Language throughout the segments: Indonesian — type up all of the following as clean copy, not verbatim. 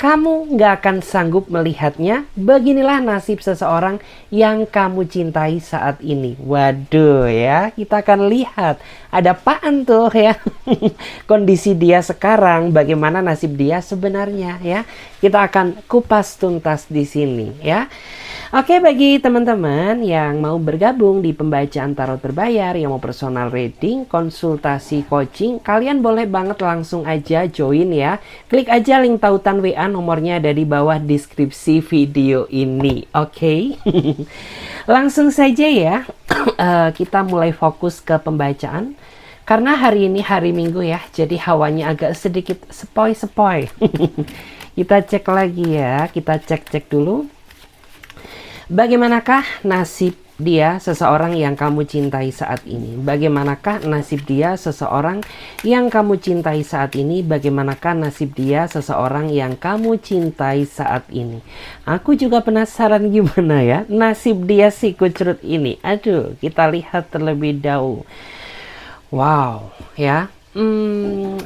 kamu nggak akan sanggup melihatnya. Beginilah nasib seseorang yang kamu cintai saat ini. Waduh ya, kita akan lihat ada apaan tuh ya. Kondisi dia sekarang, bagaimana nasib dia sebenarnya ya. Kita akan kupas tuntas di sini ya. Oke, bagi teman-teman yang mau bergabung di pembacaan tarot berbayar, yang mau personal reading, konsultasi coaching, kalian boleh banget langsung aja join ya. Klik aja link tautan WA, nomornya ada di bawah deskripsi video ini. Oke. Langsung saja ya. Kita mulai fokus ke pembacaan. Karena hari ini hari Minggu ya, jadi hawanya agak sedikit sepoi-sepoi. Kita cek lagi ya, kita cek dulu. Bagaimanakah nasib dia seseorang yang kamu cintai saat ini? Bagaimanakah nasib dia seseorang yang kamu cintai saat ini? Bagaimanakah nasib dia seseorang yang kamu cintai saat ini? Aku juga penasaran gimana ya nasib dia si kucrut ini. Aduh, kita lihat terlebih dahulu. Wow, ya.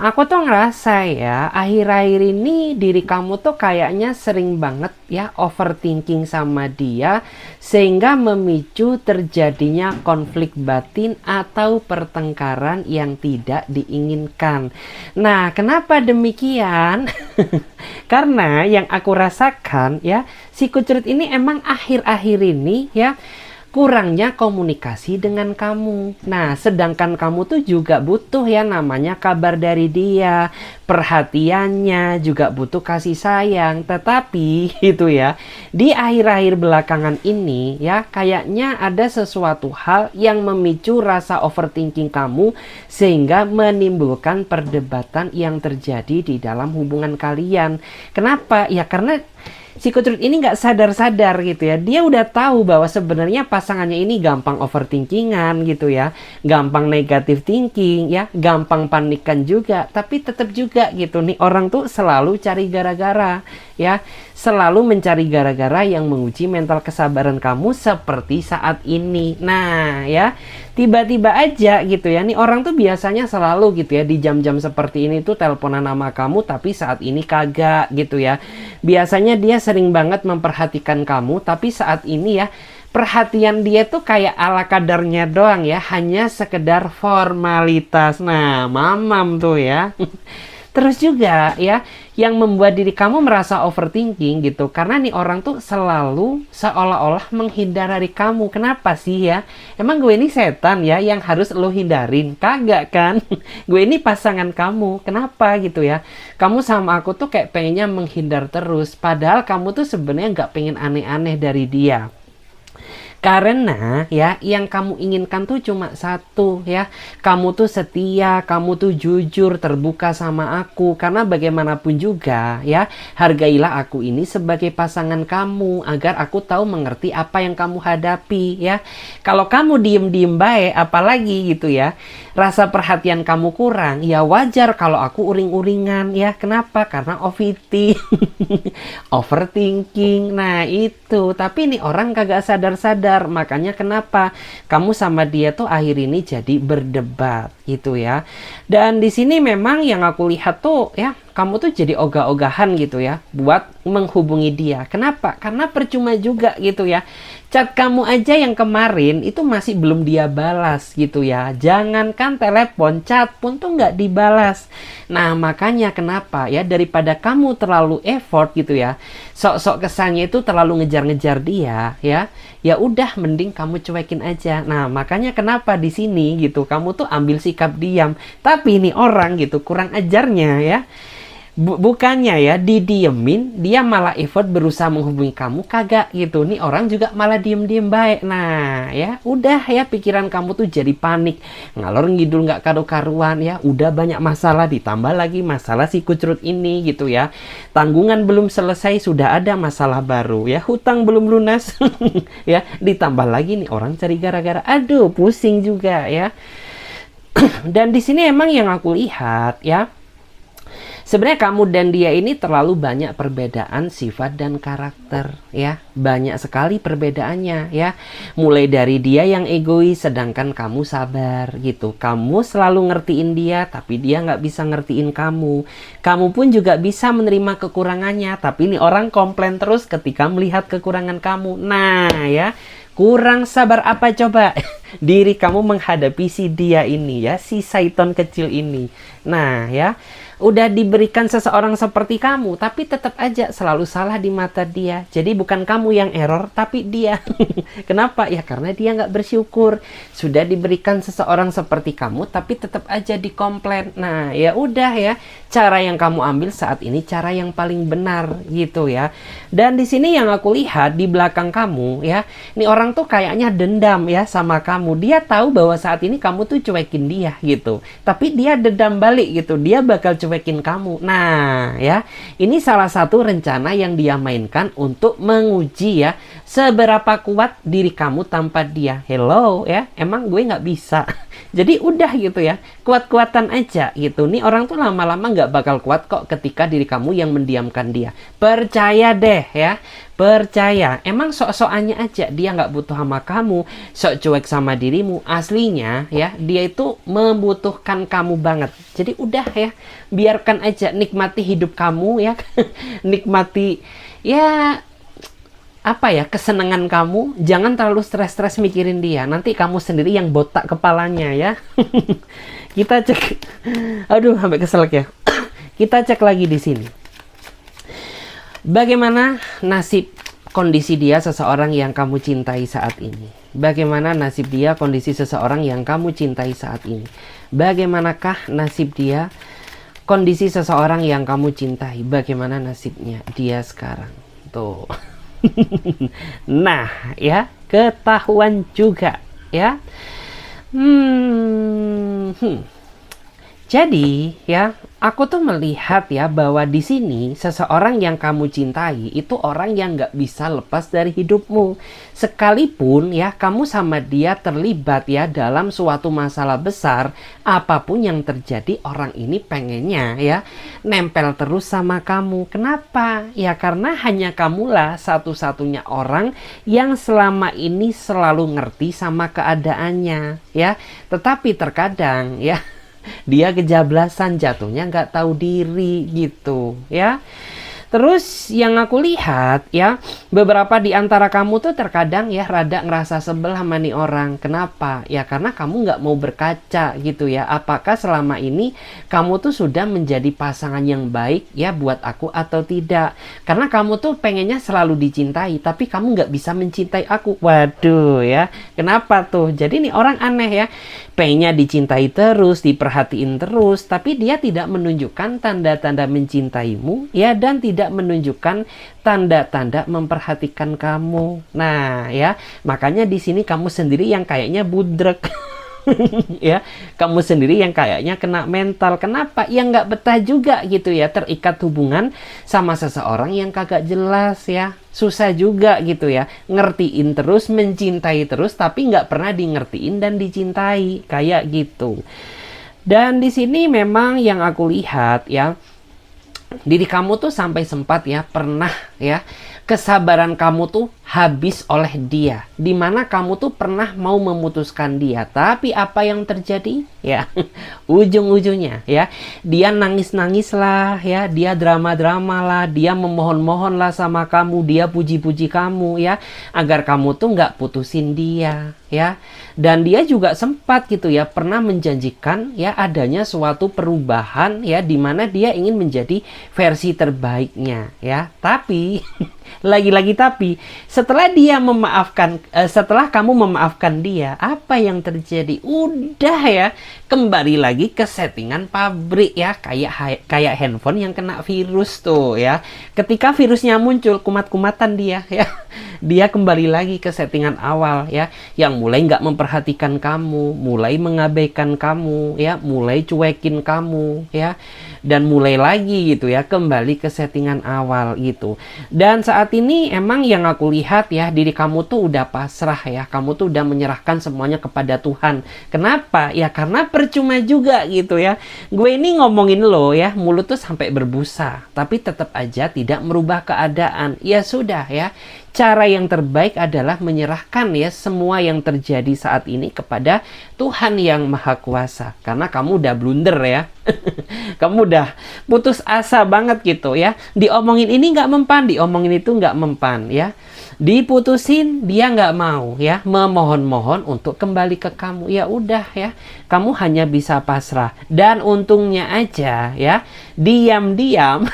Aku tuh ngerasa ya, akhir-akhir ini diri kamu tuh kayaknya sering banget ya overthinking sama dia, sehingga memicu terjadinya konflik batin atau pertengkaran yang tidak diinginkan. Nah, kenapa demikian? Karena yang aku rasakan ya, si kucrut ini emang akhir-akhir ini ya, kurangnya komunikasi dengan kamu. Nah, sedangkan kamu tuh juga butuh ya namanya kabar dari dia, perhatiannya, juga butuh kasih sayang. Tetapi itu ya, di akhir-akhir belakangan ini ya, kayaknya ada sesuatu hal yang memicu rasa overthinking kamu sehingga menimbulkan perdebatan yang terjadi di dalam hubungan kalian. Kenapa? Ya karena si kucrut ini nggak sadar-sadar gitu ya. Dia udah tahu bahwa sebenarnya pasangannya ini gampang overthinkingan gitu ya. Gampang negatif thinking ya. Gampang panikan juga. Tapi tetap juga gitu nih, orang tuh selalu cari gara-gara ya. Selalu mencari gara-gara yang menguji mental kesabaran kamu seperti saat ini. Nah ya, tiba-tiba aja gitu ya. Nih orang tuh biasanya selalu gitu ya, di jam-jam seperti ini tuh teleponan nama kamu, tapi saat ini kagak gitu ya. Biasanya dia sering banget memperhatikan kamu, tapi saat ini ya, perhatian dia tuh kayak ala kadarnya doang ya, hanya sekedar formalitas. Nah, mamam tuh ya. Terus juga ya, yang membuat diri kamu merasa overthinking gitu, karena nih orang tuh selalu seolah-olah menghindar dari kamu. Kenapa sih ya? Emang gue ini setan ya yang harus lo hindarin? Kagak kan? Gue ini pasangan kamu. Kenapa gitu ya? Kamu sama aku tuh kayak pengennya menghindar terus, padahal kamu tuh sebenarnya nggak pengen aneh-aneh dari dia. Karena ya, yang kamu inginkan tuh cuma satu ya. Kamu tuh setia, kamu tuh jujur, terbuka sama aku. Karena bagaimanapun juga ya, hargailah aku ini sebagai pasangan kamu, agar aku tahu mengerti apa yang kamu hadapi ya. Kalau kamu diem-diem baik, apalagi gitu ya, rasa perhatian kamu kurang, ya wajar kalau aku uring-uringan ya. Kenapa? Karena overthinking. Nah itu, tapi nih orang kagak sadar-sadar. Makanya kenapa kamu sama dia tuh akhir ini jadi berdebat gitu ya. Dan di sini memang yang aku lihat tuh ya, kamu tuh jadi ogah-ogahan gitu ya buat menghubungi dia. Kenapa? Karena percuma juga gitu ya. Chat kamu aja yang kemarin itu masih belum dia balas gitu ya. Jangankan telepon, chat pun tuh nggak dibalas. Nah makanya kenapa ya, daripada kamu terlalu effort gitu ya, sok-sok kesannya itu terlalu ngejar-ngejar dia ya, ya udah mending kamu cuekin aja. Nah makanya kenapa di sini gitu kamu tuh ambil sikap diam. Tapi ini orang gitu kurang ajarnya ya. Bukannya ya didiemin, dia malah effort berusaha menghubungi kamu, kagak gitu. Nih orang juga malah diem-diem baik. Nah ya udah ya, pikiran kamu tuh jadi panik, ngalor ngidul nggak karu-karuan ya. Udah banyak masalah, ditambah lagi masalah si kucrut ini gitu ya. Tanggungan belum selesai sudah ada masalah baru ya. Hutang belum lunas ya, ditambah lagi nih orang cari gara-gara. Aduh pusing juga ya. Dan di sini emang yang aku lihat ya, Sebenarnya kamu dan dia ini terlalu banyak perbedaan sifat dan karakter ya. Banyak sekali perbedaannya ya. Mulai dari dia yang egois sedangkan kamu sabar gitu. Kamu selalu ngertiin dia tapi dia nggak bisa ngertiin kamu. Kamu pun juga bisa menerima kekurangannya, tapi ini orang komplain terus ketika melihat kekurangan kamu. Nah ya, kurang sabar apa coba diri kamu menghadapi si dia ini ya, si Saiton kecil ini. Nah ya, udah diberikan seseorang seperti kamu, tapi tetap aja selalu salah di mata dia. Jadi bukan kamu yang error, tapi dia. Kenapa? Ya karena dia nggak bersyukur. Sudah diberikan seseorang seperti kamu, tapi tetap aja dikomplain. Nah ya udah ya, cara yang kamu ambil saat ini cara yang paling benar gitu ya. Dan di sini yang aku lihat di belakang kamu ya, ini orang tuh kayaknya dendam ya sama kamu. Dia tahu bahwa saat ini kamu tuh cuekin dia gitu, tapi dia dendam balik gitu. Dia bakal cuekin kamu. Nah ya, ini salah satu rencana yang dia mainkan untuk menguji ya seberapa kuat diri kamu tanpa dia. Hello ya, emang gue nggak bisa. Jadi udah gitu ya, kuat-kuatan aja gitu. Nih orang tuh lama-lama nggak bakal kuat kok ketika diri kamu yang mendiamkan dia. Percaya deh ya, percaya. Emang sok-sokannya aja dia nggak butuh sama kamu, sok cuek sama dirimu. Aslinya ya, dia itu membutuhkan kamu banget. Jadi udah ya, biarkan aja, nikmati hidup kamu ya. Nikmati ya apa ya, kesenangan kamu. Jangan terlalu stres-stres mikirin dia, nanti kamu sendiri yang botak kepalanya ya. Kita cek, aduh sampai keselak ya. Kita cek lagi di sini. Bagaimana nasib kondisi dia seseorang yang kamu cintai saat ini? Bagaimana nasib dia kondisi seseorang yang kamu cintai saat ini? Bagaimanakah nasib dia kondisi seseorang yang kamu cintai? Bagaimana nasibnya dia sekarang? Tuh. Nah ya, ketahuan juga ya. Jadi ya, aku tuh melihat ya bahwa di sini seseorang yang kamu cintai itu orang yang nggak bisa lepas dari hidupmu. Sekalipun ya kamu sama dia terlibat ya dalam suatu masalah besar, apapun yang terjadi orang ini pengennya ya nempel terus sama kamu. Kenapa? Ya karena hanya kamulah satu-satunya orang yang selama ini selalu ngerti sama keadaannya ya. Tetapi terkadang ya dia kejablasan, jatuhnya nggak tahu diri gitu ya. Terus yang aku lihat ya, beberapa di antara kamu tuh terkadang ya rada ngerasa sebel sama nih orang. Kenapa? Ya karena kamu nggak mau berkaca gitu ya. Apakah selama ini kamu tuh sudah menjadi pasangan yang baik ya buat aku atau tidak? Karena kamu tuh pengennya selalu dicintai, tapi kamu nggak bisa mencintai aku. Waduh ya, kenapa tuh? Jadi nih orang aneh ya, pengennya dicintai terus, diperhatiin terus, tapi dia tidak menunjukkan tanda-tanda mencintaimu ya, dan tidak menunjukkan tanda-tanda memperhatikan kamu. Nah ya, makanya di sini kamu sendiri yang kayaknya budrek. Ya, kamu sendiri yang kayaknya kena mental. Kenapa? Ya nggak betah juga gitu ya, terikat hubungan sama seseorang yang kagak jelas ya. Susah juga gitu ya, ngertiin terus, mencintai terus, tapi nggak pernah di ngertiin dan dicintai kayak gitu. Dan di sini memang yang aku lihat ya, diri kamu tuh sampai sempat ya pernah ya kesabaran kamu tuh habis oleh dia, dimana kamu tuh pernah mau memutuskan dia, tapi apa yang terjadi ya ujung-ujungnya ya dia nangis-nangis lah ya, dia drama-drama lah, dia memohon-mohon lah sama kamu, dia puji-puji kamu ya agar kamu tuh nggak putusin dia ya. Dan dia juga sempat gitu ya pernah menjanjikan ya adanya suatu perubahan ya, dimana dia ingin menjadi versi terbaiknya ya. Tapi lagi-lagi tapi setelah dia memaafkan, setelah kamu memaafkan dia, apa yang terjadi? Udah ya kembali lagi ke settingan pabrik ya, kayak handphone yang kena virus tuh ya. Ketika virusnya muncul, kumat-kumatan dia ya. Dia kembali lagi ke settingan awal ya, yang mulai nggak memperhatikan kamu, mulai mengabaikan kamu ya, mulai cuekin kamu ya, dan mulai lagi gitu ya kembali ke settingan awal gitu. Dan saat saat ini emang yang aku lihat ya, diri kamu tuh udah pasrah ya. Kamu tuh udah menyerahkan semuanya kepada Tuhan. Kenapa? Ya karena percuma juga gitu ya. Gue ini ngomongin lo ya, mulut tuh sampai berbusa. Tapi tetap aja tidak merubah keadaan. Ya sudah ya. Cara yang terbaik adalah menyerahkan ya semua yang terjadi saat ini kepada Tuhan yang Maha Kuasa. Karena kamu udah blunder ya. Kamu udah putus asa banget gitu ya. Diomongin ini nggak mempan, diomongin itu nggak mempan ya. Diputusin dia nggak mau ya. Memohon-mohon untuk kembali ke kamu. Ya udah ya. Kamu hanya bisa pasrah. Dan untungnya aja ya. Diam-diam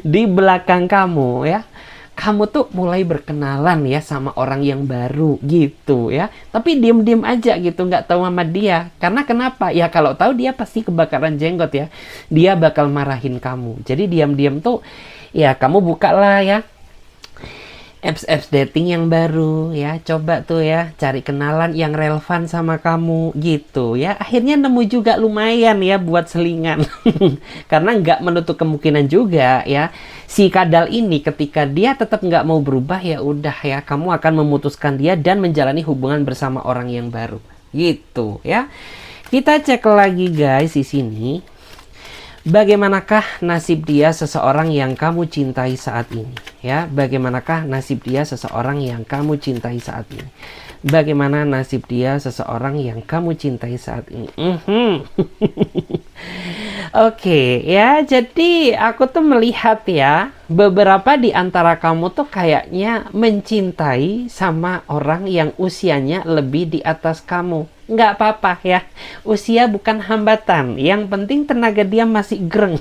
di belakang kamu ya. Kamu tuh mulai berkenalan ya sama orang yang baru gitu ya. Tapi diem-diem aja gitu, nggak tahu sama dia. Karena kenapa? Ya kalau tahu dia pasti kebakaran jenggot ya. Dia bakal marahin kamu. Jadi diam-diem tuh ya kamu bukalah ya apps dating yang baru ya, coba tuh ya cari kenalan yang relevan sama kamu gitu ya. Akhirnya nemu juga lumayan ya buat selingan. Karena nggak menutup kemungkinan juga ya si kadal ini ketika dia tetap nggak mau berubah, ya udah ya kamu akan memutuskan dia dan menjalani hubungan bersama orang yang baru gitu ya. Kita cek lagi guys di sini. Bagaimanakah nasib dia seseorang yang kamu cintai saat ini? Ya, bagaimanakah nasib dia seseorang yang kamu cintai saat ini? Bagaimana nasib dia seseorang yang kamu cintai saat ini? Oke, ya, jadi aku tuh melihat ya, beberapa di antara kamu tuh kayaknya mencintai sama orang yang usianya lebih di atas kamu. Nggak apa-apa ya, usia bukan hambatan, yang penting tenaga dia masih greng.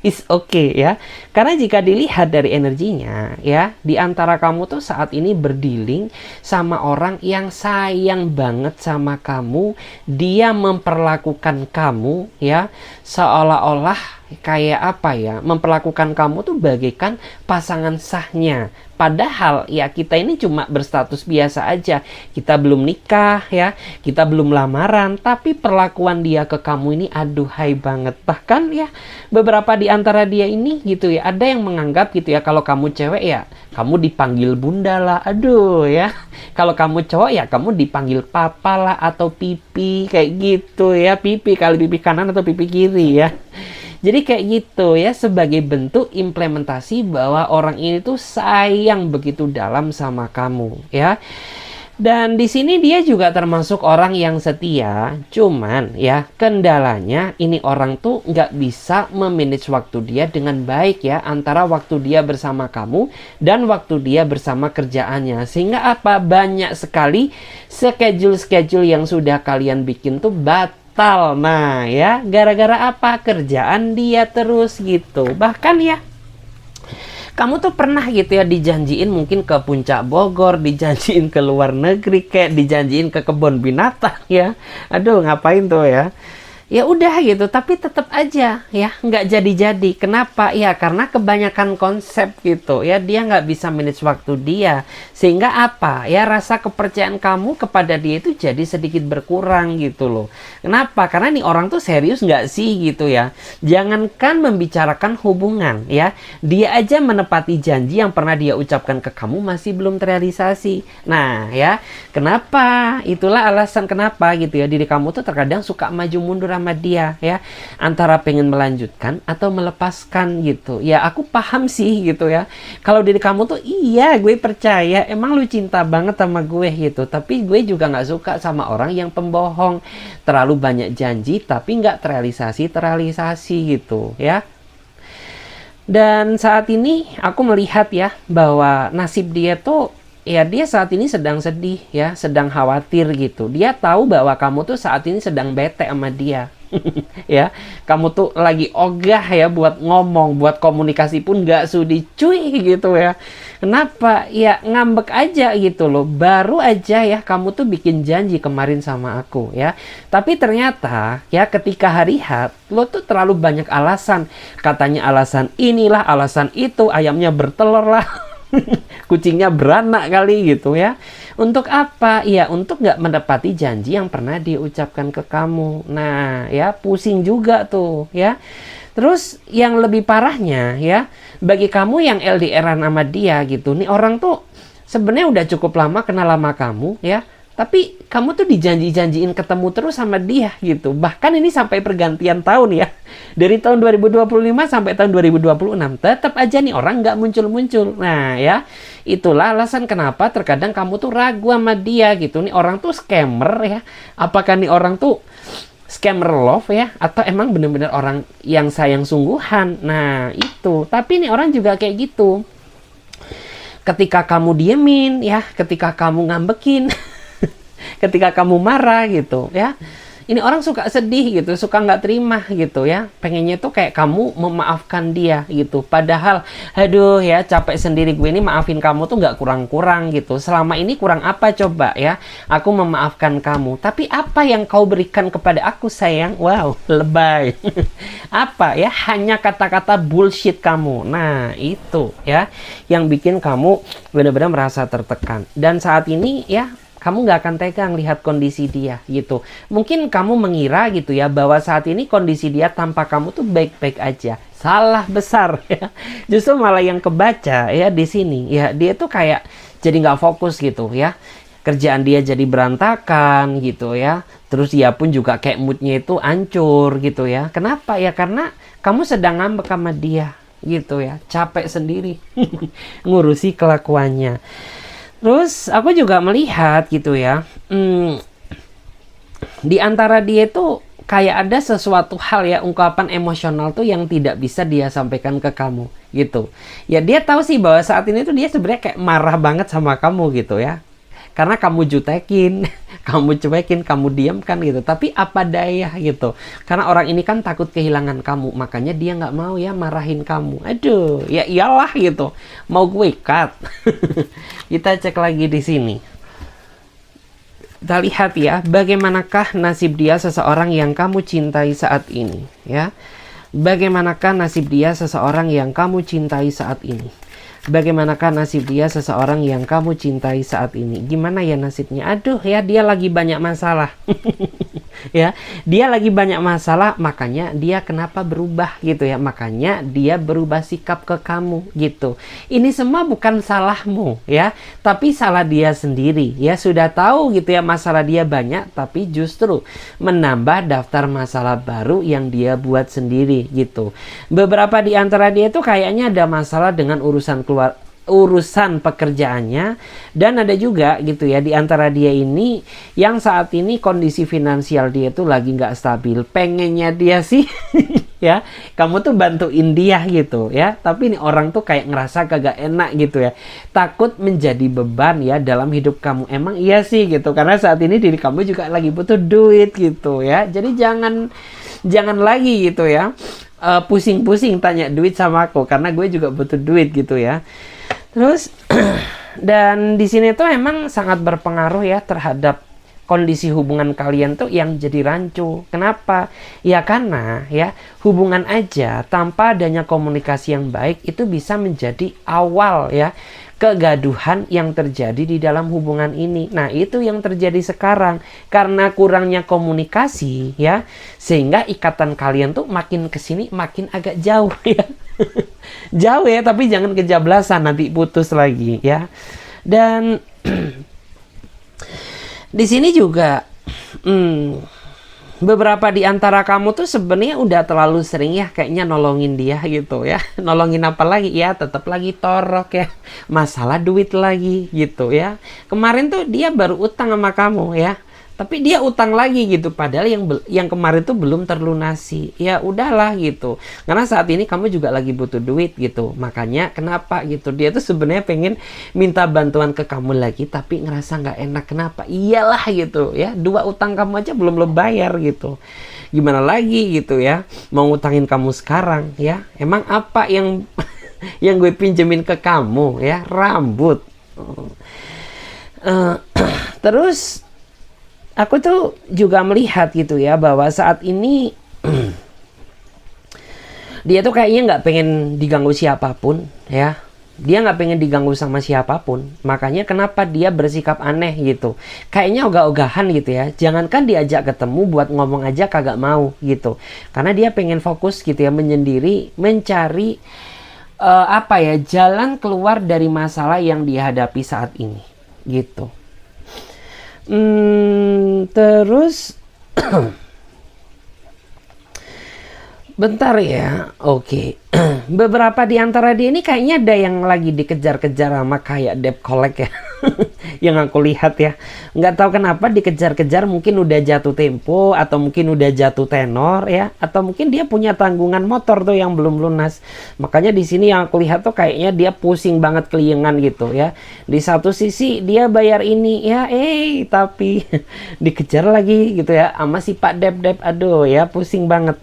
Is okay ya, karena jika dilihat dari energinya ya, di antara kamu tuh saat ini berdealing sama orang yang sayang banget sama kamu. Dia memperlakukan kamu ya seolah-olah kayak apa ya, memperlakukan kamu tuh bagaikan pasangan sahnya. Padahal ya kita ini cuma berstatus biasa aja. Kita belum nikah ya, kita belum lamaran, tapi perlakuan dia ke kamu ini aduhai banget. Bahkan ya beberapa di antara dia ini gitu ya, ada yang menganggap gitu ya, kalau kamu cewek ya kamu dipanggil bunda lah, aduh ya. Kalau kamu cowok ya kamu dipanggil papa lah atau pipi, kayak gitu ya. Pipi kali, pipi kanan atau pipi kiri ya. Jadi kayak gitu ya, sebagai bentuk implementasi bahwa orang ini tuh sayang begitu dalam sama kamu ya. Dan di sini dia juga termasuk orang yang setia. Cuman ya kendalanya ini orang tuh nggak bisa memanage waktu dia dengan baik ya, antara waktu dia bersama kamu dan waktu dia bersama kerjaannya. Sehingga apa? Banyak sekali schedule yang sudah kalian bikin tuh batal. Nah ya, gara-gara apa? Kerjaan dia terus gitu. Bahkan ya kamu tuh pernah gitu ya dijanjiin mungkin ke puncak Bogor, dijanjiin ke luar negeri, kayak dijanjiin ke kebun binatang ya. Aduh, ngapain tuh ya? Ya udah gitu, tapi tetap aja ya nggak jadi-jadi. Kenapa? Ya karena kebanyakan konsep gitu ya, dia nggak bisa manage waktu dia. Sehingga apa? Ya rasa kepercayaan kamu kepada dia itu jadi sedikit berkurang gitu loh. Kenapa? Karena nih orang tuh serius nggak sih gitu ya. Jangankan membicarakan hubungan ya, dia aja menepati janji yang pernah dia ucapkan ke kamu masih belum terrealisasi. Nah ya, kenapa? Itulah alasan kenapa gitu ya, diri kamu tuh terkadang suka maju mundur sama dia ya, antara pengen melanjutkan atau melepaskan gitu ya. Aku paham sih gitu ya, kalau diri kamu tuh iya gue percaya emang lu cinta banget sama gue gitu, tapi gue juga nggak suka sama orang yang pembohong, terlalu banyak janji tapi nggak terrealisasi gitu ya. Dan saat ini aku melihat ya bahwa nasib dia tuh ya, dia saat ini sedang sedih ya, sedang khawatir gitu. Dia tahu bahwa kamu tuh saat ini sedang bete sama dia. Ya, kamu tuh lagi ogah ya buat ngomong, buat komunikasi pun gak sudi cuy gitu ya. Kenapa? Ya ngambek aja gitu loh. Baru aja ya kamu tuh bikin janji kemarin sama aku ya. Tapi ternyata ya ketika hari H lo tuh terlalu banyak alasan. Katanya alasan inilah, alasan itu, ayamnya bertelur lah. Kucingnya beranak kali gitu ya. Untuk apa? Ya untuk nggak mendapati janji yang pernah diucapkan ke kamu. Nah ya pusing juga tuh ya. Terus yang lebih parahnya ya, bagi kamu yang LDRan sama dia gitu, nih orang tuh sebenarnya udah cukup lama kenal lama kamu ya, tapi kamu tuh dijanji-janjiin ketemu terus sama dia gitu. Bahkan ini sampai pergantian tahun ya. Dari tahun 2025 sampai tahun 2026 tetap aja nih orang nggak muncul-muncul. Nah ya, itulah alasan kenapa terkadang kamu tuh ragu sama dia gitu. Nih orang tuh scammer ya. Apakah nih orang tuh scammer love ya, atau emang bener-bener orang yang sayang sungguhan? Nah itu, tapi nih orang juga kayak gitu. Ketika kamu diemin ya, ketika kamu ngambekin, ketika kamu marah gitu ya, ini orang suka sedih gitu, suka nggak terima gitu ya, pengennya tuh kayak kamu memaafkan dia gitu. Padahal aduh ya, capek sendiri gue ini maafin kamu tuh nggak kurang-kurang gitu. Selama ini kurang apa coba ya, aku memaafkan kamu, tapi apa yang kau berikan kepada aku sayang? Wow, lebay. Apa ya, hanya kata-kata bullshit kamu. Nah itu ya yang bikin kamu benar-benar merasa tertekan. Dan saat ini ya, kamu nggak akan tegang lihat kondisi dia gitu. Mungkin kamu mengira gitu ya, bahwa saat ini kondisi dia tanpa kamu tuh baik-baik aja. Salah besar ya. Justru malah yang kebaca ya di sini ya, dia tuh kayak jadi nggak fokus gitu ya. Kerjaan dia jadi berantakan gitu ya. Terus dia pun juga kayak moodnya itu hancur gitu ya. Kenapa ya? Karena kamu sedang ngambek sama dia gitu ya. Capek sendiri ngurusi kelakuannya. Terus aku juga melihat gitu ya, di antara dia itu kayak ada sesuatu hal ya, ungkapan emosional tuh yang tidak bisa dia sampaikan ke kamu gitu. Ya dia tahu sih bahwa saat ini tuh dia sebenarnya kayak marah banget sama kamu gitu ya. Karena kamu jutekin, kamu cuekin, kamu diamkan gitu. Tapi apa daya gitu. Karena orang ini kan takut kehilangan kamu. Makanya dia nggak mau ya marahin kamu. Aduh, ya iyalah gitu. Mau gue cut. Kita cek lagi di sini. Kita lihat ya, bagaimanakah nasib dia seseorang yang kamu cintai saat ini. Ya, bagaimanakah nasib dia seseorang yang kamu cintai saat ini. Bagaimanakah nasib dia seseorang yang kamu cintai saat ini? Gimana ya nasibnya? Aduh ya, dia lagi banyak masalah. Ya, dia lagi banyak masalah, makanya dia kenapa berubah gitu ya. Makanya dia berubah sikap ke kamu gitu. Ini semua bukan salahmu ya, tapi salah dia sendiri ya. Sudah tahu gitu ya masalah dia banyak, tapi justru menambah daftar masalah baru yang dia buat sendiri gitu. Beberapa di antara dia itu kayaknya ada masalah dengan urusan pekerjaannya, dan ada juga gitu ya di antara dia ini yang saat ini kondisi finansial dia tuh lagi nggak stabil. Pengennya dia sih ya kamu tuh bantuin dia gitu ya, tapi ini orang tuh kayak ngerasa kagak enak gitu ya, takut menjadi beban ya dalam hidup kamu. Emang iya sih gitu, karena saat ini diri kamu juga lagi butuh duit gitu ya. Jadi jangan lagi gitu ya pusing-pusing tanya duit sama aku, karena gue juga butuh duit gitu ya. Terus dan di sini tuh emang sangat berpengaruh ya terhadap kondisi hubungan kalian tuh yang jadi rancu. Kenapa? Ya karena ya hubungan aja tanpa adanya komunikasi yang baik itu bisa menjadi awal ya kegaduhan yang terjadi di dalam hubungan ini. Nah itu yang terjadi sekarang karena kurangnya komunikasi ya, sehingga ikatan kalian tuh makin kesini makin agak jauh ya. Jauh ya, tapi jangan kejablasan nanti putus lagi ya. Dan di sini juga beberapa di antara kamu tuh sebenarnya udah terlalu sering ya kayaknya nolongin dia gitu ya. Nolongin apa lagi ya, tetap lagi torok ya. Masalah duit lagi gitu ya. Kemarin tuh dia baru utang sama kamu ya, tapi dia utang lagi gitu, padahal yang kemarin tuh belum terlunasi. Ya udahlah gitu, karena saat ini kamu juga lagi butuh duit gitu. Makanya kenapa gitu, dia tuh sebenarnya pengen minta bantuan ke kamu lagi, tapi ngerasa nggak enak. Kenapa? Iyalah gitu ya, 2 utang kamu aja belum lo bayar gitu, gimana lagi gitu ya mau ngutangin kamu sekarang ya. Emang apa yang yang gue pinjemin ke kamu ya? Rambut. Terus aku tuh juga melihat gitu ya bahwa saat ini dia tuh kayaknya nggak pengen diganggu siapapun ya. Dia nggak pengen diganggu sama siapapun. Makanya kenapa dia bersikap aneh gitu. Kayaknya ogah-ogahan gitu ya. Jangankan diajak ketemu, buat ngomong aja kagak mau gitu. Karena dia pengen fokus gitu ya, menyendiri, mencari jalan keluar dari masalah yang dihadapi saat ini gitu. Terus bentar ya, oke. Beberapa di antara dia ini kayaknya ada yang lagi dikejar-kejar sama kayak debt collect ya. Yang aku lihat ya. Nggak tahu kenapa dikejar-kejar, mungkin udah jatuh tempo, atau mungkin udah jatuh tenor ya. Atau mungkin dia punya tanggungan motor tuh yang belum lunas. Makanya di sini yang aku lihat tuh kayaknya dia pusing banget keliengan gitu ya. Di satu sisi dia bayar ini ya, tapi dikejar lagi gitu ya sama si Pak Dep-Dep. Aduh ya, pusing banget.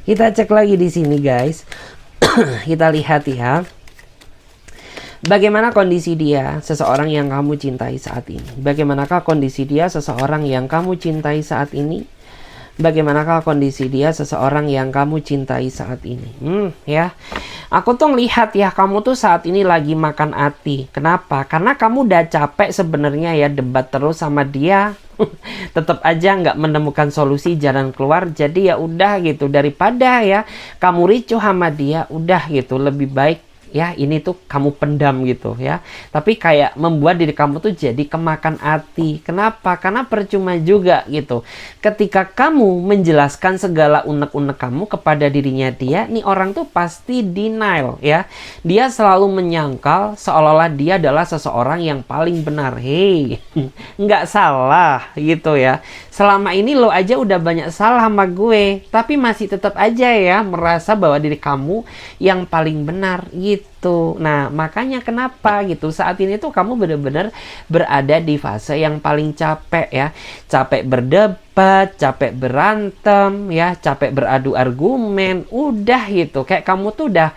Kita cek lagi di sini guys. Kita lihat ya. Bagaimana kondisi dia, seseorang yang kamu cintai saat ini? Bagaimanakah kondisi dia, seseorang yang kamu cintai saat ini? Bagaimanakah kondisi dia, seseorang yang kamu cintai saat ini? Ya. Aku tuh ngelihat ya, kamu tuh saat ini lagi makan hati. Kenapa? Karena kamu udah capek sebenarnya ya debat terus sama dia. Tetap aja nggak menemukan solusi jalan keluar. Jadi ya udah gitu, daripada ya kamu ricuh sama dia, udah gitu, lebih baik ya ini tuh kamu pendam gitu ya. Tapi kayak membuat diri kamu tuh jadi kemakan hati. Kenapa? Karena percuma juga gitu. Ketika kamu menjelaskan segala unek-unek kamu kepada dirinya dia, nih orang tuh pasti denial ya. Dia selalu menyangkal seolah-olah dia adalah seseorang yang paling benar. Hei, nggak salah gitu ya. Selama ini lo aja udah banyak salah sama gue, tapi masih tetap aja ya merasa bahwa diri kamu yang paling benar gitu. Nah, makanya kenapa gitu, saat ini tuh kamu benar-benar berada di fase yang paling capek ya. Capek berdebat, capek berantem ya, capek beradu argumen. Udah gitu, kayak kamu tuh udah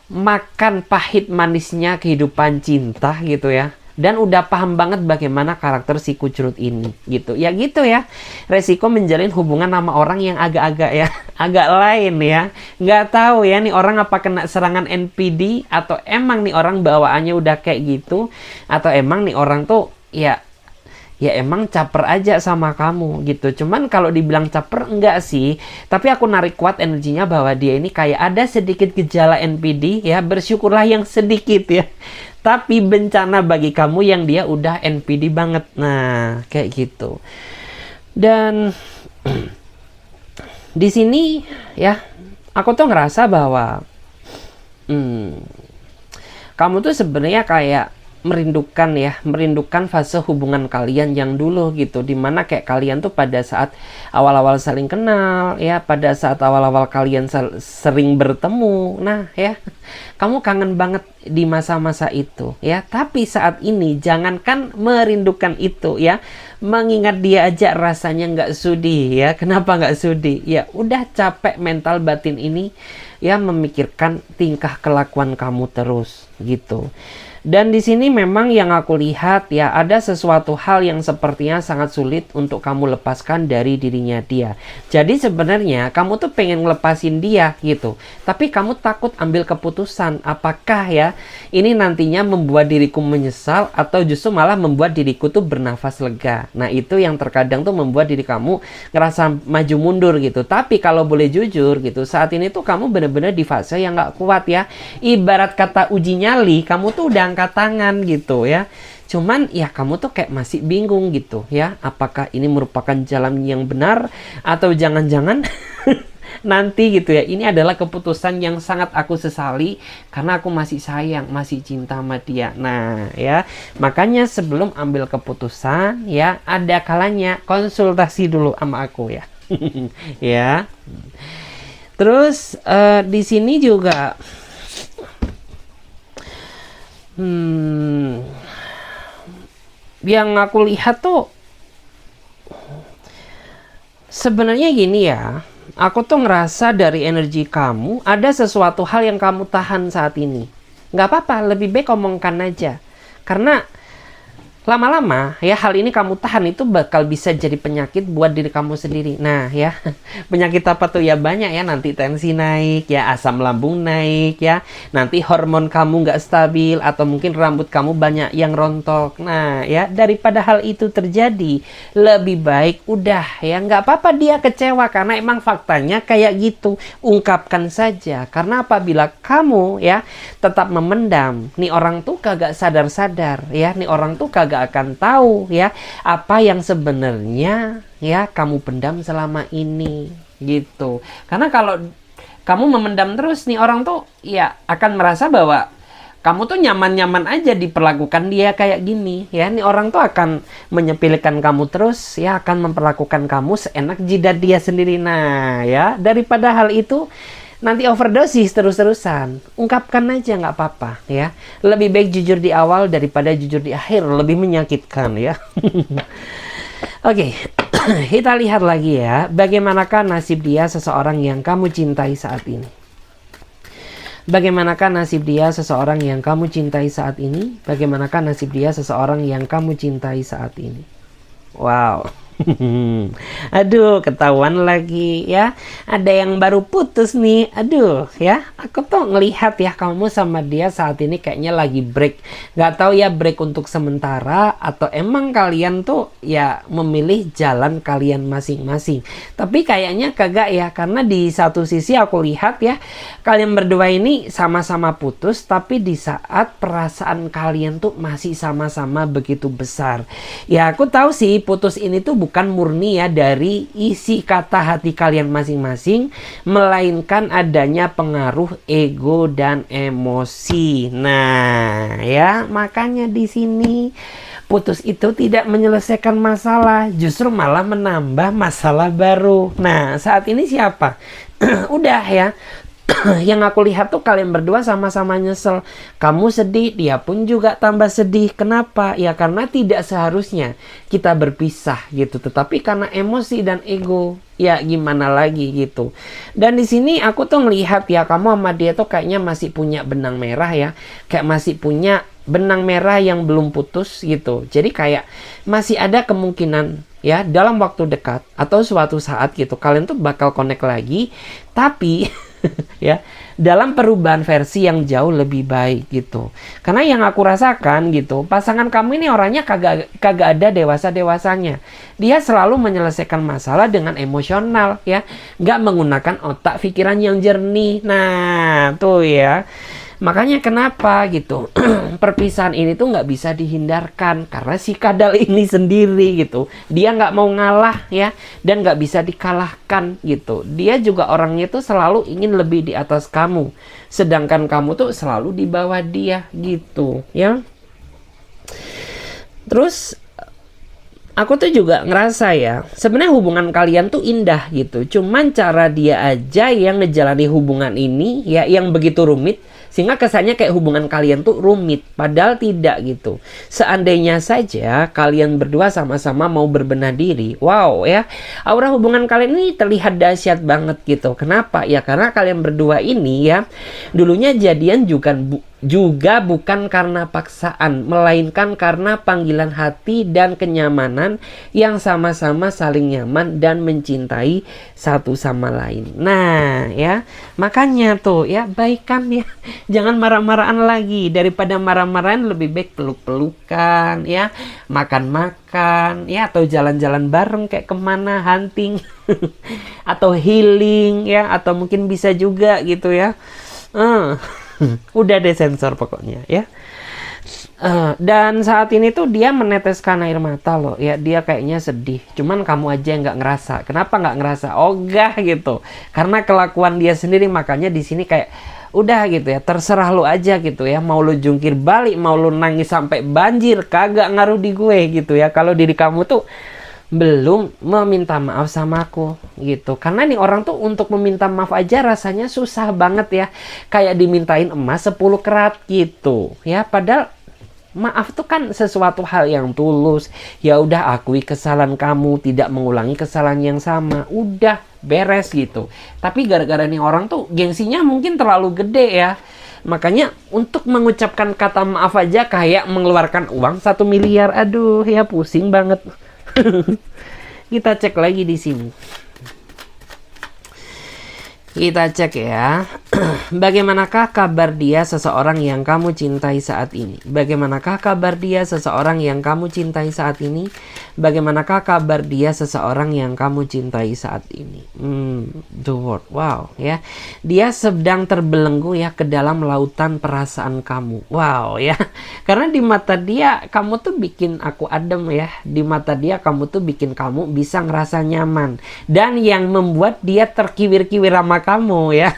makan pahit manisnya kehidupan cinta gitu ya. Dan udah paham banget bagaimana karakter si Kucrut ini gitu. Ya gitu ya. Resiko menjalin hubungan sama orang yang agak-agak ya, agak lain ya. Nggak tahu ya nih orang apa kena serangan NPD, atau emang nih orang bawaannya udah kayak gitu, atau emang nih orang tuh ya emang caper aja sama kamu gitu. Cuman kalau dibilang caper enggak sih, tapi aku narik kuat energinya bahwa dia ini kayak ada sedikit gejala NPD ya. Bersyukurlah yang sedikit ya, tapi bencana bagi kamu yang dia udah NPD banget. Nah kayak gitu. Dan di sini ya aku tuh ngerasa bahwa kamu tuh sebenarnya kayak merindukan fase hubungan kalian yang dulu gitu, dimana kayak kalian tuh pada saat awal-awal saling kenal ya, pada saat awal-awal kalian sering bertemu. Nah ya, kamu kangen banget di masa-masa itu ya. Tapi saat ini jangankan merindukan itu ya, mengingat dia aja rasanya nggak sudi ya. Kenapa nggak sudi? Ya udah capek mental batin ini ya memikirkan tingkah kelakuan kamu terus gitu. Dan di sini memang yang aku lihat ya, ada sesuatu hal yang sepertinya sangat sulit untuk kamu lepaskan dari dirinya dia. Jadi sebenarnya kamu tuh pengen ngelepasin dia gitu, tapi kamu takut ambil keputusan. Apakah ya ini nantinya membuat diriku menyesal, atau justru malah membuat diriku tuh bernafas lega. Nah itu yang terkadang tuh membuat diri kamu ngerasa maju mundur gitu. Tapi kalau boleh jujur gitu, saat ini tuh kamu bener-bener di fase yang gak kuat ya. Ibarat kata uji nyali, kamu tuh udah angkat tangan gitu ya. Cuman ya kamu tuh kayak masih bingung gitu ya, apakah ini merupakan jalan yang benar, atau jangan-jangan nanti gitu ya ini adalah keputusan yang sangat aku sesali karena aku masih sayang, masih cinta sama dia. Nah ya, makanya sebelum ambil keputusan ya, ada kalanya konsultasi dulu sama aku ya. Ya. Terus di sini juga yang aku lihat tuh sebenarnya gini ya, aku tuh ngerasa dari energi kamu ada sesuatu hal yang kamu tahan saat ini. Nggak apa-apa, lebih baik omongkan aja. Karena lama-lama ya hal ini kamu tahan itu bakal bisa jadi penyakit buat diri kamu sendiri. Nah ya, penyakit apa tuh ya? Banyak ya, nanti tensi naik ya, asam lambung naik ya, nanti hormon kamu nggak stabil, atau mungkin rambut kamu banyak yang rontok. Nah ya, daripada hal itu terjadi, lebih baik udah ya, nggak apa-apa dia kecewa karena emang faktanya kayak gitu. Ungkapkan saja, karena apabila kamu ya tetap memendam, nih orang tuh kagak sadar-sadar ya, nih orang tuh kagak akan tahu ya apa yang sebenarnya ya kamu pendam selama ini gitu. Karena kalau kamu memendam terus, nih orang tuh ya akan merasa bahwa kamu tuh nyaman-nyaman aja diperlakukan dia kayak gini ya. Nih orang tuh akan menyepelekan kamu terus ya, akan memperlakukan kamu seenak jidat dia sendiri. Nah ya, daripada hal itu nanti overdosis terus-terusan, ungkapkan aja, nggak apa-apa ya. Lebih baik jujur di awal daripada jujur di akhir, lebih menyakitkan ya. Oke, kita lihat lagi ya, bagaimanakah nasib dia seseorang yang kamu cintai saat ini. Bagaimanakah nasib dia seseorang yang kamu cintai saat ini? Bagaimanakah nasib dia seseorang yang kamu cintai saat ini? Wow. Aduh, ketahuan lagi ya. Ada yang baru putus nih. Aduh ya, aku tuh ngelihat ya kamu sama dia saat ini kayaknya lagi break. Gak tahu ya, break untuk sementara atau emang kalian tuh ya memilih jalan kalian masing-masing. Tapi kayaknya kagak ya, karena di satu sisi aku lihat ya, kalian berdua ini sama-sama putus, tapi di saat perasaan kalian tuh masih sama-sama begitu besar. Ya aku tahu sih putus ini tuh bukan murni ya dari isi kata hati kalian masing-masing, melainkan adanya pengaruh ego dan emosi. Nah, ya makanya di sini putus itu tidak menyelesaikan masalah, justru malah menambah masalah baru. Nah, saat ini siapa? Udah ya. Yang aku lihat tuh kalian berdua sama-sama nyesel. Kamu sedih, dia pun juga tambah sedih. Kenapa? Ya karena tidak seharusnya kita berpisah gitu. Tetapi karena emosi dan ego, ya gimana lagi gitu. Dan di sini aku tuh ngelihat ya, kamu sama dia tuh kayaknya masih punya benang merah ya. Kayak masih punya benang merah yang belum putus gitu. Jadi kayak masih ada kemungkinan ya dalam waktu dekat atau suatu saat gitu kalian tuh bakal connect lagi, tapi ya dalam perubahan versi yang jauh lebih baik gitu. Karena yang aku rasakan gitu, pasangan kamu ini orangnya kagak ada dewasa-dewasanya. Dia selalu menyelesaikan masalah dengan emosional ya, nggak menggunakan otak pikiran yang jernih. Nah tuh ya, makanya kenapa gitu perpisahan ini tuh nggak bisa dihindarkan, karena si kadal ini sendiri gitu, dia nggak mau ngalah ya, dan nggak bisa dikalahkan gitu. Dia juga orangnya tuh selalu ingin lebih di atas kamu, sedangkan kamu tuh selalu di bawah dia gitu ya. Terus aku tuh juga ngerasa ya, sebenarnya hubungan kalian tuh indah gitu. Cuman cara dia aja yang ngejalani hubungan ini ya yang begitu rumit, sehingga kesannya kayak hubungan kalian tuh rumit, padahal tidak gitu. Seandainya saja kalian berdua sama-sama mau berbenah diri, wow ya, aura hubungan kalian ini terlihat dahsyat banget gitu. Kenapa? Ya karena kalian berdua ini ya dulunya jadian juga bukan karena paksaan, melainkan karena panggilan hati dan kenyamanan yang sama-sama saling nyaman dan mencintai satu sama lain. Nah ya, makanya tuh ya baikan ya, jangan marah-marahan lagi. Daripada marah-marahan lebih baik peluk-pelukan ya, makan-makan ya, atau jalan-jalan bareng kayak kemana, hunting atau healing ya, atau mungkin bisa juga gitu ya. Udah deh sensor pokoknya ya. Dan saat ini tuh dia meneteskan air mata loh ya, dia kayaknya sedih. Cuman kamu aja yang nggak ngerasa. Kenapa nggak ngerasa? Ogah gitu. Karena kelakuan dia sendiri, makanya di sini kayak udah gitu ya, terserah lu aja gitu ya. Mau lu jungkir balik, mau lu nangis sampai banjir, kagak ngaruh di gue gitu ya. Kalau diri kamu tuh belum meminta maaf sama aku gitu. Karena nih orang tuh untuk meminta maaf aja rasanya susah banget ya, kayak dimintain emas 10 karat gitu ya. Padahal maaf tuh kan sesuatu hal yang tulus. Ya udah, akui kesalahan kamu, tidak mengulangi kesalahan yang sama, udah beres gitu. Tapi gara-gara nih orang tuh gengsinya mungkin terlalu gede ya, Makanya untuk mengucapkan kata maaf aja kayak mengeluarkan uang 1 miliar. Aduh, ya pusing banget. Kita cek lagi di sini. Kita cek ya. Bagaimanakah kabar dia seseorang yang kamu cintai saat ini? Bagaimanakah kabar dia seseorang yang kamu cintai saat ini? Bagaimanakah kabar dia seseorang yang kamu cintai saat ini? The word. Wow, ya. Dia sedang terbelenggu ya ke dalam lautan perasaan kamu. Wow, ya. Karena di mata dia kamu tuh bikin aku adem ya. Di mata dia kamu tuh bikin kamu bisa ngerasa nyaman. Dan yang membuat dia terkiwir-kiwir sama kamu ya.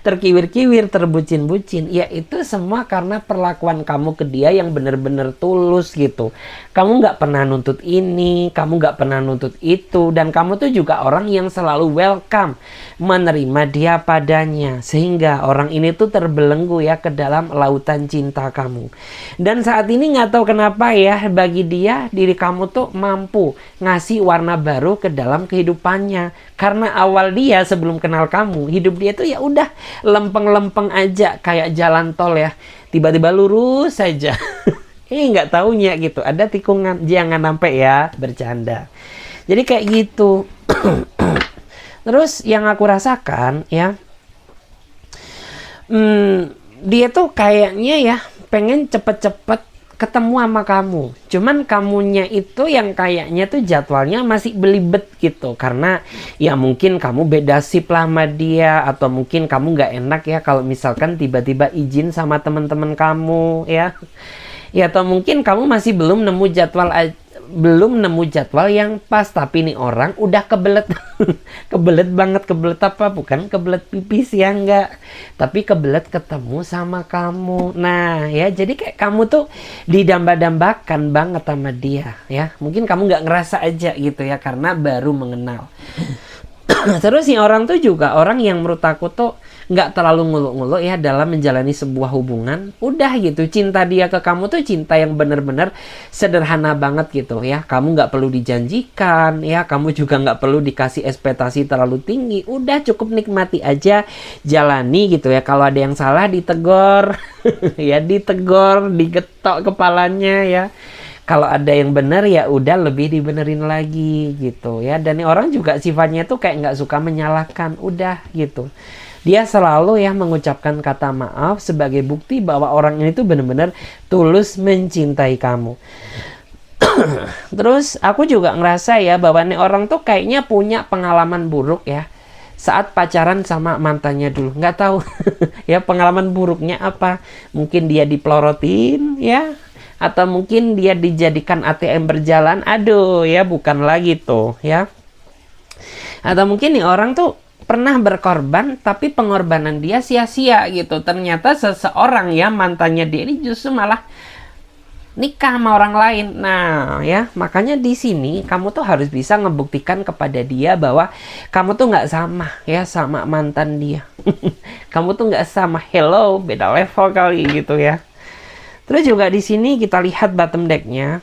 Terkiwir-kiwir, terbucin-bucin, ya itu semua karena perlakuan kamu ke dia yang benar-benar tulus gitu. Kamu nggak pernah nuntut ini, kamu nggak pernah nuntut itu, dan kamu tuh juga orang yang selalu welcome, menerima dia padanya, sehingga orang ini tuh terbelenggu ya ke dalam lautan cinta kamu. Dan saat ini nggak tahu kenapa ya, bagi dia diri kamu tuh mampu ngasih warna baru ke dalam kehidupannya. Karena awal dia sebelum kenal kamu, hidup dia tuh ya udah lempeng-lempeng aja kayak jalan tol ya. Tiba-tiba lurus saja. Nggak taunya gitu. Ada tikungan. Jangan sampai ya bercanda. Jadi kayak gitu. Terus yang aku rasakan ya, dia tuh kayaknya ya pengen cepet-cepet ketemu sama kamu. Cuman kamunya itu yang kayaknya tuh jadwalnya masih belibet gitu. Karena ya mungkin kamu beda sip lah sama dia. Atau mungkin kamu nggak enak ya kalau misalkan tiba-tiba izin sama teman-teman kamu ya. Ya atau mungkin kamu masih belum nemu jadwal yang pas. Tapi nih orang udah kebelet. Kebelet banget. Kebelet apa? Bukan kebelet pipis ya, enggak. Tapi kebelet ketemu sama kamu. Nah ya, jadi kayak kamu tuh didamba-dambakan banget sama dia ya. Mungkin kamu nggak ngerasa aja gitu ya, karena baru mengenal. Terus nih orang tuh juga orang yang menurut aku tuh nggak terlalu nguluk-nguluk ya dalam menjalani sebuah hubungan. Udah gitu, cinta dia ke kamu tuh cinta yang bener-bener sederhana banget gitu ya. Kamu nggak perlu dijanjikan ya, kamu juga nggak perlu dikasih ekspektasi terlalu tinggi. Udah cukup nikmati aja, jalani gitu ya. Kalau ada yang salah ditegor ya, ditegor, digetok kepalanya ya. Kalau ada yang benar ya udah lebih dibenerin lagi gitu ya. Dan ini orang juga sifatnya tuh kayak nggak suka menyalahkan. Udah gitu. Dia selalu ya mengucapkan kata maaf sebagai bukti bahwa orang ini tuh benar-benar tulus mencintai kamu. Terus aku juga ngerasa ya bahwa nih orang tuh kayaknya punya pengalaman buruk ya saat pacaran sama mantannya dulu. Nggak tahu ya pengalaman buruknya apa. Mungkin dia dipelorotin ya. Atau mungkin dia dijadikan ATM berjalan. Aduh ya, bukan lagi tuh ya. Atau mungkin nih orang tuh pernah berkorban, tapi pengorbanan dia sia-sia gitu. Ternyata seseorang ya, mantannya dia ini justru malah nikah sama orang lain. Nah ya, makanya di sini kamu tuh harus bisa ngebuktikan kepada dia bahwa kamu tuh nggak sama ya sama mantan dia. Kamu tuh nggak sama. Hello, beda level kali gitu ya. Terus juga di sini kita lihat bottom deck-nya.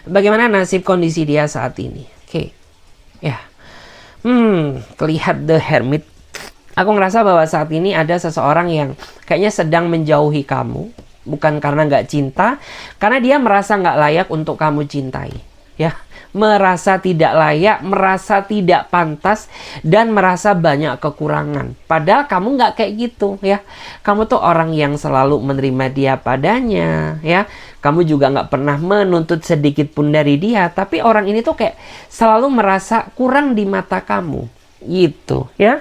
Bagaimana nasib kondisi dia saat ini. Oke. Ya. Terlihat The Hermit. Aku ngerasa bahwa saat ini ada seseorang yang kayaknya sedang menjauhi kamu. Bukan karena nggak cinta. Karena dia merasa nggak layak untuk kamu cintai. Ya. Merasa tidak layak, merasa tidak pantas, dan merasa banyak kekurangan. Padahal kamu nggak kayak gitu ya. Kamu tuh orang yang selalu menerima dia padanya ya. Kamu juga nggak pernah menuntut sedikit pun dari dia. Tapi orang ini tuh kayak selalu merasa kurang di mata kamu gitu ya.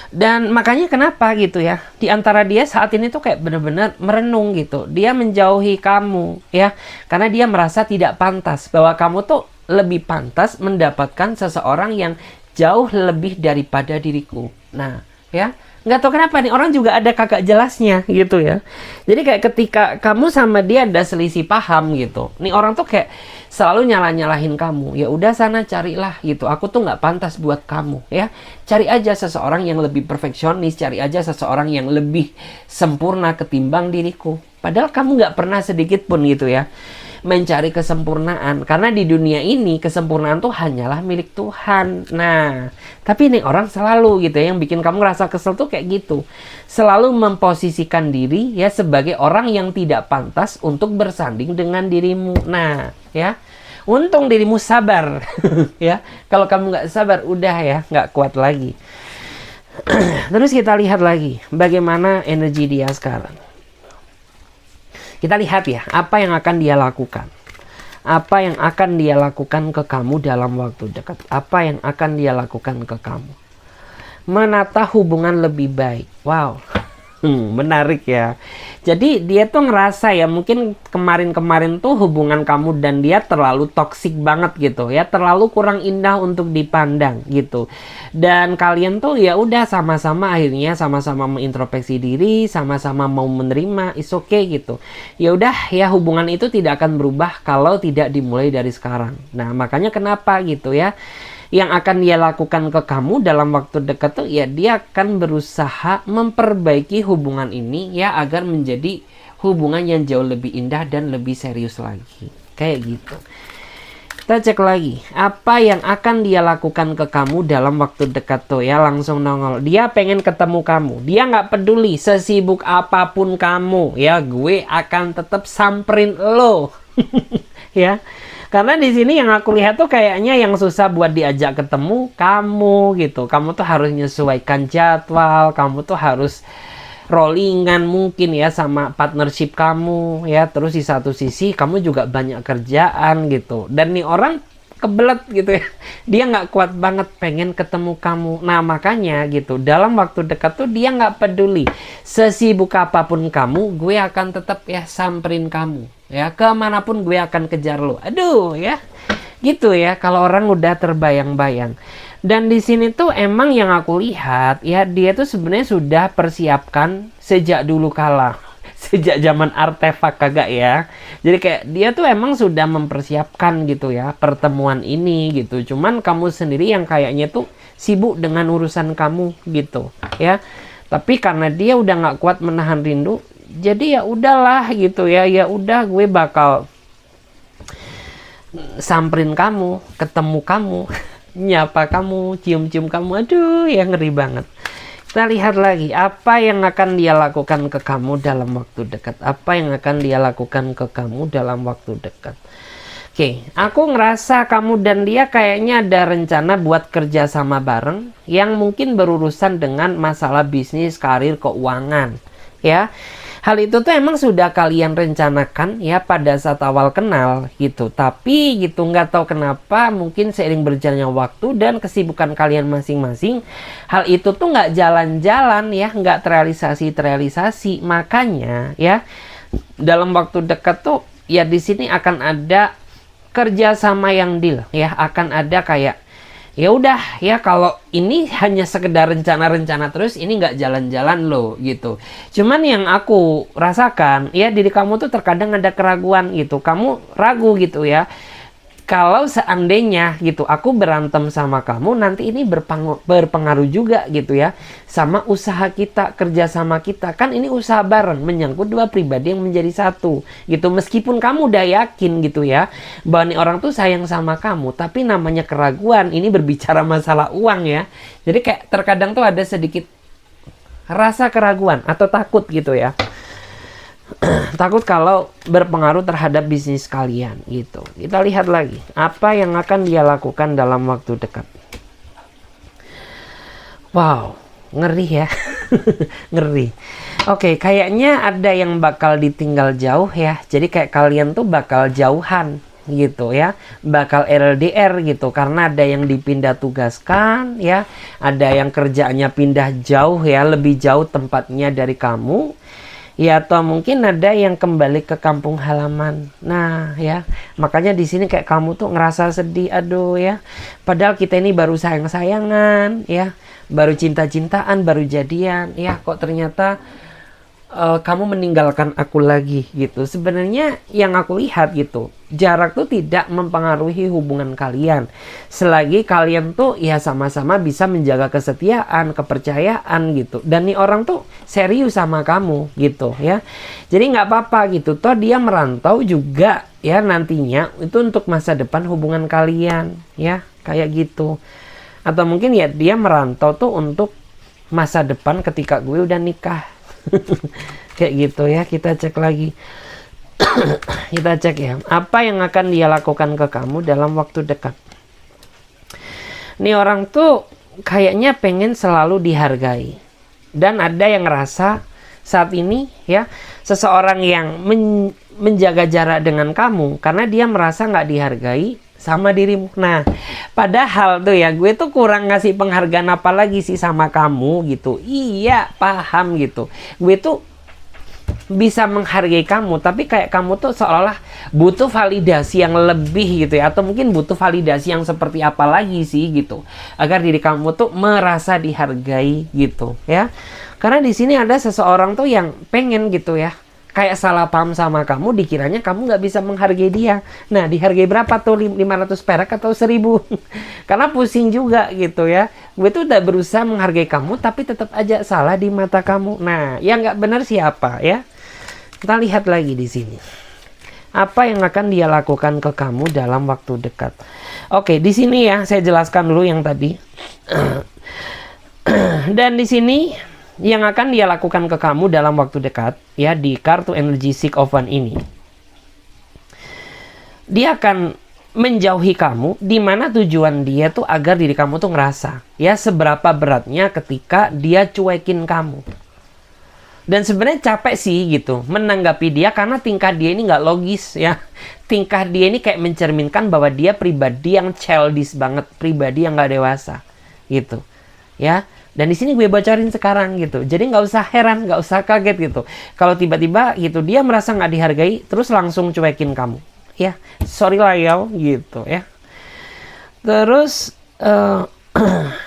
Dan makanya kenapa gitu ya, di antara dia saat ini tuh kayak bener-bener merenung gitu. Dia menjauhi kamu ya, karena dia merasa tidak pantas, bahwa kamu tuh lebih pantas mendapatkan seseorang yang jauh lebih daripada diriku. Nah ya, nggak tahu kenapa nih orang juga ada kagak jelasnya gitu ya. Jadi kayak ketika kamu sama dia ada selisih paham gitu, nih orang tuh kayak selalu nyalah-nyalahin kamu. Ya udah sana carilah gitu, aku tuh nggak pantas buat kamu ya. Cari aja seseorang yang lebih perfeksionis, cari aja seseorang yang lebih sempurna ketimbang diriku. Padahal kamu nggak pernah sedikit pun gitu ya mencari kesempurnaan. Karena di dunia ini kesempurnaan tuh hanyalah milik Tuhan. Nah, tapi ini orang selalu gitu ya, yang bikin kamu ngerasa kesel tuh kayak gitu. Selalu memposisikan diri ya sebagai orang yang tidak pantas untuk bersanding dengan dirimu. Nah, ya. Untung dirimu sabar. Ya, kalau kamu nggak sabar, udah ya, nggak kuat lagi. Terus kita lihat lagi bagaimana energi dia sekarang. Kita lihat ya, apa yang akan dia lakukan. Apa yang akan dia lakukan ke kamu dalam waktu dekat. Apa yang akan dia lakukan ke kamu. Menata hubungan lebih baik. Wow. Menarik ya. Jadi dia tuh ngerasa ya, mungkin kemarin-kemarin tuh hubungan kamu dan dia terlalu toksik banget gitu ya, terlalu kurang indah untuk dipandang gitu. Dan kalian tuh ya udah sama-sama akhirnya sama-sama mengintrospeksi diri, sama-sama mau menerima, is okay gitu. Ya udah ya, hubungan itu tidak akan berubah kalau tidak dimulai dari sekarang. Nah, makanya kenapa gitu ya, yang akan dia lakukan ke kamu dalam waktu dekat tuh ya, dia akan berusaha memperbaiki hubungan ini ya, agar menjadi hubungan yang jauh lebih indah dan lebih serius lagi. Kayak gitu. Kita cek lagi, apa yang akan dia lakukan ke kamu dalam waktu dekat tuh ya, langsung nongol. Dia pengen ketemu kamu. Dia nggak peduli sesibuk apapun kamu ya, gue akan tetap samperin lo. Ya. Karena di sini yang aku lihat tuh kayaknya yang susah buat diajak ketemu kamu gitu. Kamu tuh harus menyesuaikan jadwal, kamu tuh harus rollingan mungkin ya sama partnership kamu ya. Terus di satu sisi kamu juga banyak kerjaan gitu. Dan nih orang kebelet gitu ya, dia nggak kuat banget pengen ketemu kamu. Nah makanya gitu, dalam waktu dekat tuh dia nggak peduli sesibuk apapun kamu, gue akan tetap ya samperin kamu ya, kemanapun gue akan kejar lo. Aduh ya, gitu ya kalau orang udah terbayang-bayang. Dan di sini tuh emang yang aku lihat ya, dia tuh sebenarnya sudah persiapkan sejak dulu kala. Sejak zaman artefak kagak ya. Jadi kayak dia tuh emang sudah mempersiapkan gitu ya pertemuan ini gitu. Cuman kamu sendiri yang kayaknya tuh sibuk dengan urusan kamu gitu ya. Tapi karena dia udah nggak kuat menahan rindu, jadi ya udahlah gitu ya. Ya udah, gue bakal samperin kamu, ketemu kamu, nyapa kamu, cium-cium kamu. Aduh, ya ngeri banget. Kita lihat lagi, apa yang akan dia lakukan ke kamu dalam waktu dekat. Apa yang akan dia lakukan ke kamu dalam waktu dekat. Oke, aku ngerasa kamu dan dia kayaknya ada rencana buat kerja sama bareng yang mungkin berurusan dengan masalah bisnis, karir, keuangan. Ya, hal itu tuh emang sudah kalian rencanakan ya pada saat awal kenal gitu. Tapi gitu nggak tahu kenapa, mungkin seiring berjalannya waktu dan kesibukan kalian masing-masing, hal itu tuh nggak jalan-jalan ya, nggak terrealisasi. Makanya ya dalam waktu dekat tuh ya di sini akan ada kerja sama yang deal ya, akan ada kayak ya udah ya, kalau ini hanya sekedar rencana-rencana terus, ini nggak jalan-jalan loh gitu. Cuman yang aku rasakan ya, diri kamu tuh terkadang ada keraguan gitu. Kamu ragu gitu ya, kalau seandainya gitu aku berantem sama kamu, nanti ini berpengaruh juga gitu ya sama usaha kita, kerja sama kita. Kan ini usaha bareng, menyangkut dua pribadi yang menjadi satu gitu. Meskipun kamu udah yakin gitu ya bahwa nih orang tuh sayang sama kamu, tapi namanya keraguan, ini berbicara masalah uang ya. Jadi kayak terkadang tuh ada sedikit rasa keraguan atau takut gitu ya. Takut kalau berpengaruh terhadap bisnis kalian gitu. Kita lihat lagi, apa yang akan dia lakukan dalam waktu dekat. Wow, ngeri ya. Ngeri. Oke, kayaknya ada yang bakal ditinggal jauh ya. Jadi kayak kalian tuh bakal jauhan gitu ya, bakal LDR gitu, karena ada yang dipindah tugaskan ya, ada yang kerjaannya pindah jauh ya, lebih jauh tempatnya dari kamu ya, atau mungkin ada yang kembali ke kampung halaman. Nah ya, makanya di sini kayak kamu tuh ngerasa sedih, aduh ya, padahal kita ini baru sayang-sayangan ya, baru cinta-cintaan, baru jadian ya, kok ternyata kamu meninggalkan aku lagi gitu. Sebenarnya yang aku lihat gitu, jarak tuh tidak mempengaruhi hubungan kalian selagi kalian tuh ya sama-sama bisa menjaga kesetiaan, kepercayaan gitu. Dan nih orang tuh serius sama kamu gitu ya. Jadi nggak apa-apa gitu, toh dia merantau juga ya, nantinya itu untuk masa depan hubungan kalian ya, kayak gitu. Atau mungkin ya dia merantau tuh untuk masa depan ketika gue udah nikah. Kayak gitu ya. Kita cek lagi. Kita cek ya, apa yang akan dia lakukan ke kamu dalam waktu dekat. Nih orang tuh kayaknya pengen selalu dihargai. Dan ada yang ngerasa saat ini ya, seseorang yang menjaga jarak dengan kamu karena dia merasa nggak dihargai sama dirimu. Nah, padahal tuh ya, gue tuh kurang ngasih penghargaan apa lagi sih sama kamu gitu. Iya, paham gitu. Gue tuh bisa menghargai kamu, tapi kayak kamu tuh seolah-olah butuh validasi yang lebih gitu ya, atau mungkin butuh validasi yang seperti apa lagi sih gitu, agar diri kamu tuh merasa dihargai gitu ya. Karena di sini ada seseorang tuh yang pengen gitu ya, kayak salah paham sama kamu, dikiranya kamu nggak bisa menghargai dia. Nah, dihargai berapa tuh? 500 perak atau 1000? Karena pusing juga gitu ya. Gue tuh udah berusaha menghargai kamu, tapi tetap aja salah di mata kamu. Nah, yang nggak benar siapa ya? Kita lihat lagi di sini. Apa yang akan dia lakukan ke kamu dalam waktu dekat? Oke, di sini ya, saya jelaskan dulu yang tadi. Dan di sini yang akan dia lakukan ke kamu dalam waktu dekat ya, di kartu energi Six of Wands ini, dia akan menjauhi kamu, di mana tujuan dia tuh agar diri kamu tuh ngerasa ya seberapa beratnya ketika dia cuekin kamu. Dan sebenarnya capek sih gitu menanggapi dia, karena tingkah dia ini nggak logis ya. Tingkah dia ini kayak mencerminkan bahwa dia pribadi yang childish banget, pribadi yang nggak dewasa gitu ya. Dan di sini gue bocorin sekarang gitu. Jadi nggak usah heran, nggak usah kaget gitu. Kalau tiba-tiba gitu dia merasa nggak dihargai, terus langsung cuekin kamu. Ya, sorry lah ya gitu ya. Terus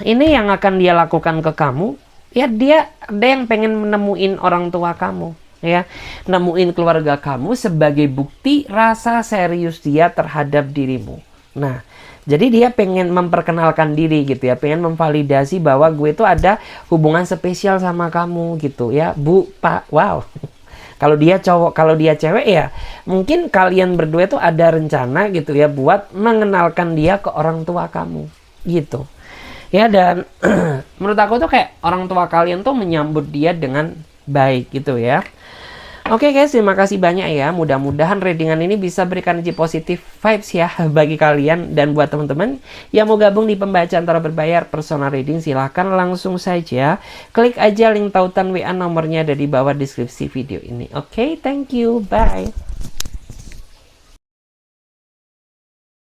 ini yang akan dia lakukan ke kamu. Ya, dia ada yang pengen menemuin orang tua kamu. Ya, nemuin keluarga kamu sebagai bukti rasa serius dia terhadap dirimu. Nah, jadi dia pengen memperkenalkan diri gitu ya, pengen memvalidasi bahwa gue tuh ada hubungan spesial sama kamu gitu ya, Bu, Pak, wow. Kalau dia cowok, kalau dia cewek ya, mungkin kalian berdua tuh ada rencana gitu ya, buat mengenalkan dia ke orang tua kamu gitu. Ya, dan menurut aku tuh kayak orang tua kalian tuh menyambut dia dengan baik gitu ya. Oke guys, terima kasih banyak ya. Mudah-mudahan readingan ini bisa berikan energi positif vibes ya bagi kalian. Dan buat teman-teman yang mau gabung di pembacaan tarot berbayar personal reading, silahkan langsung saja klik aja link tautan WA nomornya ada di bawah deskripsi video ini. Oke, thank you, bye.